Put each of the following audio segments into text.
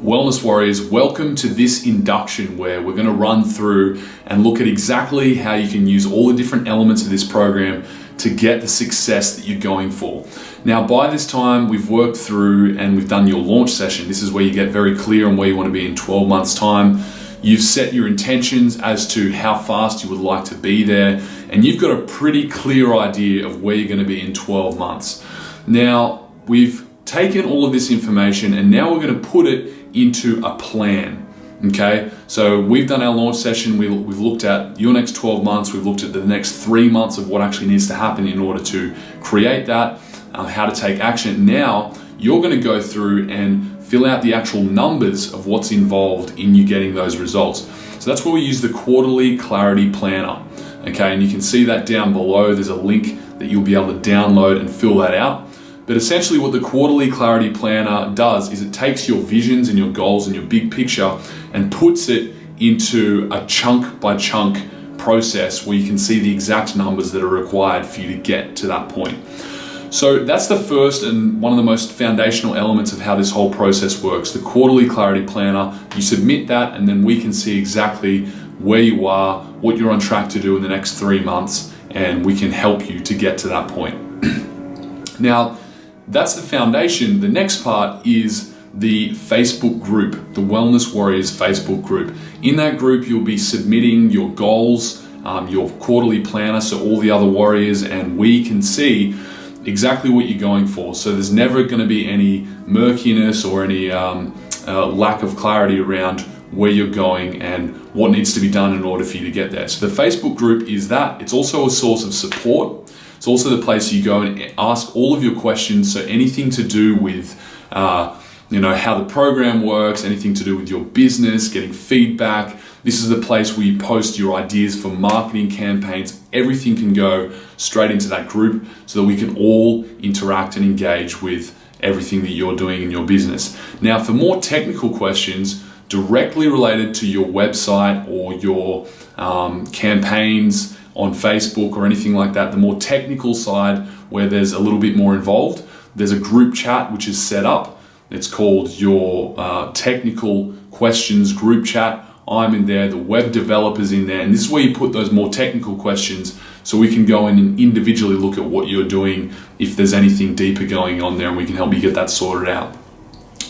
Wellness Warriors, welcome to this induction where we're going to run through and look at exactly how you can use all the different elements of this program to get the success that you're going for. Now, by this time, we've worked through and we've done your launch session. This is where you get very clear on where you want to be in 12 months' time. You've set your intentions as to how fast you would like to be there, and you've got a pretty clear idea of where you're going to be in 12 months. Now, we've taken all of this information and now we're going to put it into a plan. Okay, so we've done our launch session. We've looked at your next 12 months. We've looked at the next 3 months of what actually needs to happen in order to create that, how to take action. Now you're going to go through and fill out the actual numbers of what's involved in you getting those results. So that's where we use the quarterly clarity planner. Okay, and you can see that down below. There's a link that you'll be able to download and fill that out. But essentially what the quarterly clarity planner does is it takes your visions and your goals and your big picture and puts it into a chunk by chunk process where you can see the exact numbers that are required for you to get to that point. So that's the first and one of the most foundational elements of how this whole process works. The quarterly clarity planner, you submit that and then we can see exactly where you are, what you're on track to do in the next 3 months, and we can help you to get to that point. Now, that's the foundation. The next part is the Facebook group, the Wellness Warriors Facebook group. In that group, you'll be submitting your goals, your quarterly planner, so all the other warriors and we can see exactly what you're going for. So there's never going to be any murkiness or any lack of clarity around where you're going and what needs to be done in order for you to get there. So the Facebook group is that. It's also a source of support. It's also the place you go and ask all of your questions. So anything to do with, how the program works, anything to do with your business, getting feedback. This is the place where you post your ideas for marketing campaigns. Everything can go straight into that group so that we can all interact and engage with everything that you're doing in your business. Now, for more technical questions directly related to your website or your campaigns on Facebook or anything like that, the more technical side where there's a little bit more involved, there's a group chat which is set up. It's called your technical questions group chat. I'm in there, the web developer's in there, and this is where you put those more technical questions so we can go in and individually look at what you're doing if there's anything deeper going on there, and we can help you get that sorted out.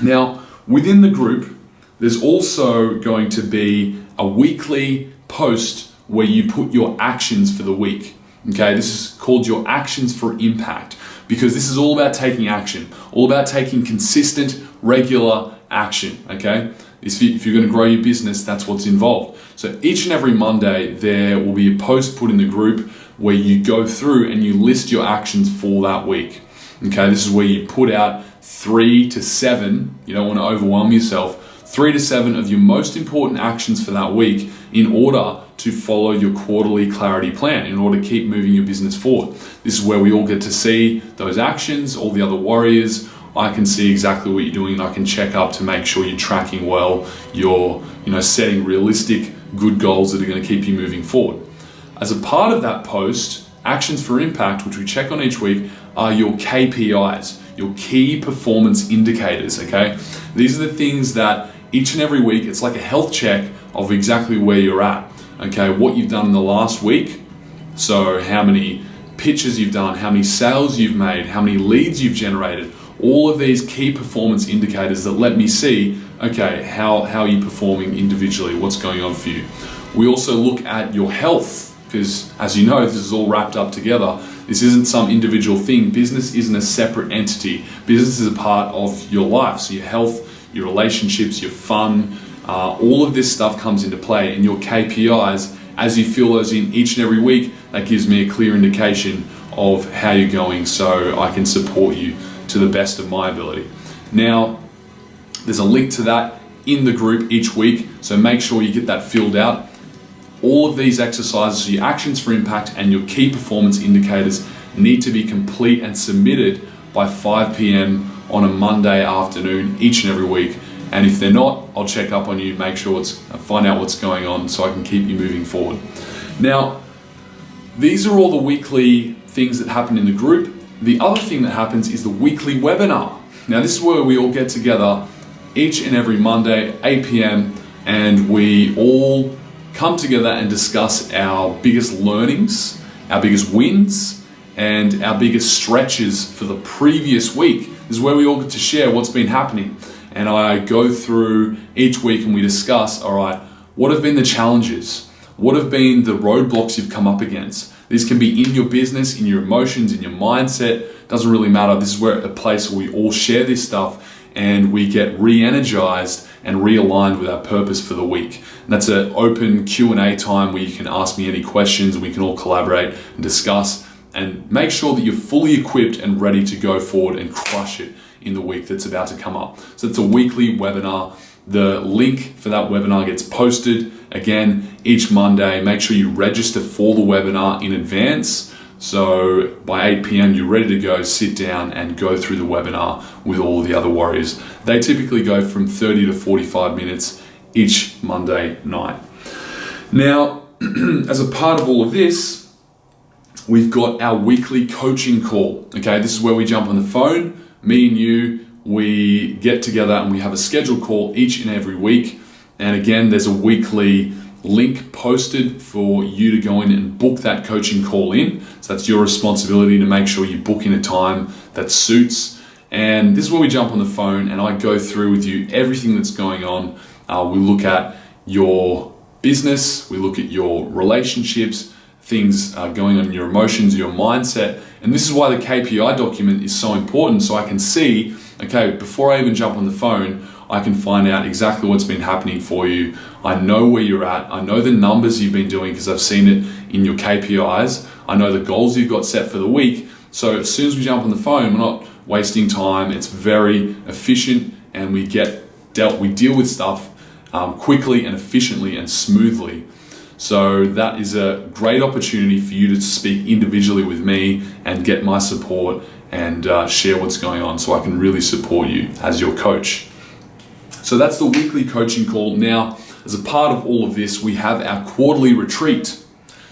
Now, within the group, there's also going to be a weekly post where you put your actions for the week. Okay, this is called your actions for impact because this is all about taking action, all about taking consistent, regular action. Okay, if you're going to grow your business, that's what's involved. So each and every Monday, there will be a post put in the group where you go through and you list your actions for that week. Okay, this is where you put out 3 to 7, you don't want to overwhelm yourself, 3 to 7 of your most important actions for that week in order to follow your quarterly clarity plan, in order to keep moving your business forward. This is where we all get to see those actions, all the other warriors. I can see exactly what you're doing and I can check up to make sure you're tracking well, you're setting realistic, good goals that are going to keep you moving forward. As a part of that post, actions for impact, which we check on each week, are your KPIs, your key performance indicators, okay? These are the things that each and every week, it's like a health check of exactly where you're at. Okay, what you've done in the last week, so how many pitches you've done, how many sales you've made, how many leads you've generated, all of these key performance indicators that let me see, okay, how are you performing individually, what's going on for you. We also look at your health, because as you know, this is all wrapped up together. This isn't some individual thing. Business isn't a separate entity. Business is a part of your life, so your health, your relationships, your fun, all of this stuff comes into play, and your KPIs, as you fill those in each and every week, that gives me a clear indication of how you're going so I can support you to the best of my ability. Now, there's a link to that in the group each week, so make sure you get that filled out. All of these exercises, so your actions for impact and your key performance indicators, need to be complete and submitted by 5 p.m. on a Monday afternoon each and every week. And if they're not, I'll check up on you, find out what's going on so I can keep you moving forward. Now, these are all the weekly things that happen in the group. The other thing that happens is the weekly webinar. Now, this is where we all get together each and every Monday, 8 p.m., and we all come together and discuss our biggest learnings, our biggest wins, and our biggest stretches for the previous week. This is where we all get to share what's been happening. And I go through each week and we discuss, all right, what have been the challenges? What have been the roadblocks you've come up against? This can be in your business, in your emotions, in your mindset, doesn't really matter. This is where a place where we all share this stuff and we get re-energized and realigned with our purpose for the week. And that's an open Q&A time where you can ask me any questions and we can all collaborate and discuss and make sure that you're fully equipped and ready to go forward and crush it in the week that's about to come up. So it's a weekly webinar. The link for that webinar gets posted again each Monday. Make sure you register for the webinar in advance. So by 8 p.m. you're ready to go, sit down and go through the webinar with all the other warriors. They typically go from 30 to 45 minutes each Monday night. Now, as a part of all of this, we've got our weekly coaching call. Okay, this is where we jump on the phone, me and you, we get together and we have a scheduled call each and every week. And again, there's a weekly link posted for you to go in and book that coaching call in. So that's your responsibility to make sure you book in a time that suits. And this is where we jump on the phone and I go through with you everything that's going on. We look at your business, we look at your relationships, things going on in your emotions, your mindset. And this is why the KPI document is so important, so I can see, okay, before I even jump on the phone, I can find out exactly what's been happening for you. I know where you're at. I know the numbers you've been doing because I've seen it in your KPIs. I know the goals you've got set for the week. So as soon as we jump on the phone, we're not wasting time. It's very efficient and we deal with stuff quickly and efficiently and smoothly. So that is a great opportunity for you to speak individually with me and get my support and share what's going on so I can really support you as your coach. So that's the weekly coaching call. Now, as a part of all of this, we have our quarterly retreat.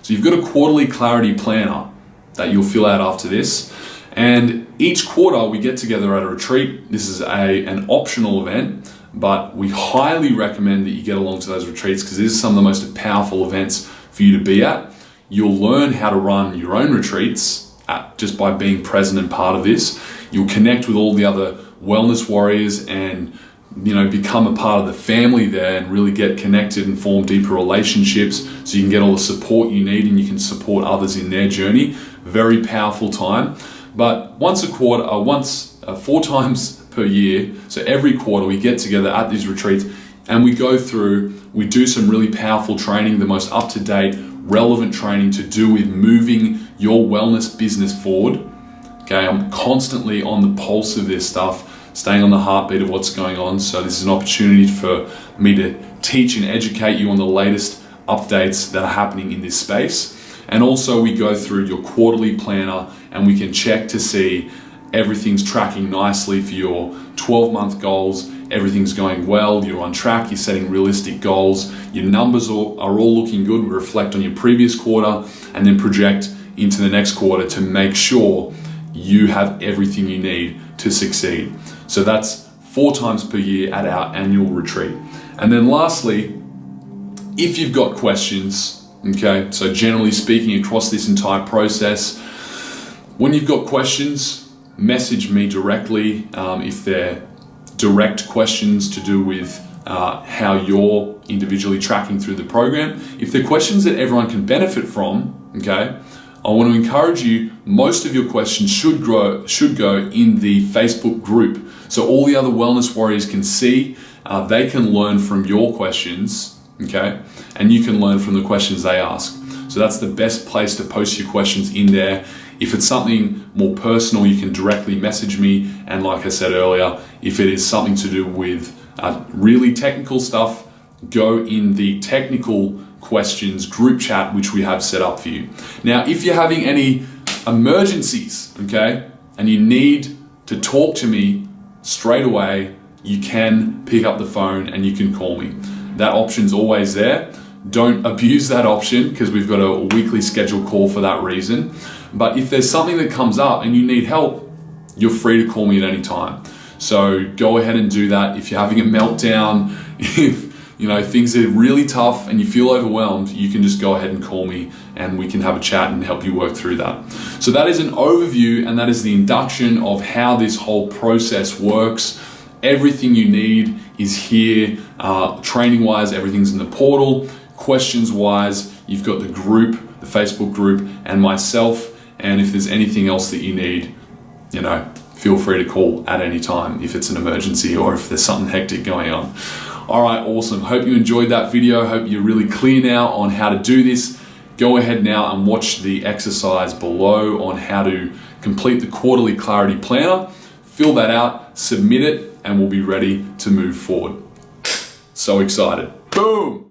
So you've got a quarterly clarity planner that you'll fill out after this. And each quarter we get together at a retreat. This is an optional event, but we highly recommend that you get along to those retreats because this is some of the most powerful events for you to be at. You'll learn how to run your own retreats just by being present and part of this. You'll connect with all the other wellness warriors and become a part of the family there and really get connected and form deeper relationships so you can get all the support you need and you can support others in their journey. Very powerful time. But once a quarter, 4 times per year, so every quarter we get together at these retreats and we do some really powerful training, the most up-to-date, relevant training to do with moving your wellness business forward. Okay, I'm constantly on the pulse of this stuff, staying on the heartbeat of what's going on. So this is an opportunity for me to teach and educate you on the latest updates that are happening in this space. And also we go through your quarterly planner and we can check to see everything's tracking nicely for your 12-month goals. Everything's going well, you're on track, you're setting realistic goals, your numbers are all looking good. We reflect on your previous quarter and then project into the next quarter to make sure you have everything you need to succeed. So that's 4 times per year at our annual retreat. And then lastly, if you've got questions, okay, so generally speaking across this entire process, when you've got questions, message me directly if they're direct questions to do with how you're individually tracking through the program. If they're questions that everyone can benefit from, okay, I want to encourage you, most of your questions should go in the Facebook group. So all the other wellness warriors can see, they can learn from your questions, okay? And you can learn from the questions they ask. So that's the best place to post your questions in there. If it's something more personal, you can directly message me. And like I said earlier, if it is something to do with really technical stuff, go in the technical questions group chat, which we have set up for you. Now, if you're having any emergencies, okay, and you need to talk to me straight away, you can pick up the phone and you can call me. That option's always there. Don't abuse that option because we've got a weekly scheduled call for that reason. But if there's something that comes up and you need help, you're free to call me at any time. So go ahead and do that. If you're having a meltdown, if things are really tough and you feel overwhelmed, you can just go ahead and call me and we can have a chat and help you work through that. So that is an overview, and that is the induction of how this whole process works. Everything you need is here. Training wise, everything's in the portal. Questions wise, you've got the group, the Facebook group, and myself. And if there's anything else that you need, feel free to call at any time if it's an emergency or if there's something hectic going on. All right, awesome. Hope you enjoyed that video. Hope you're really clear now on how to do this. Go ahead now and watch the exercise below on how to complete the quarterly clarity planner. Fill that out, submit it, and we'll be ready to move forward. So excited. Boom.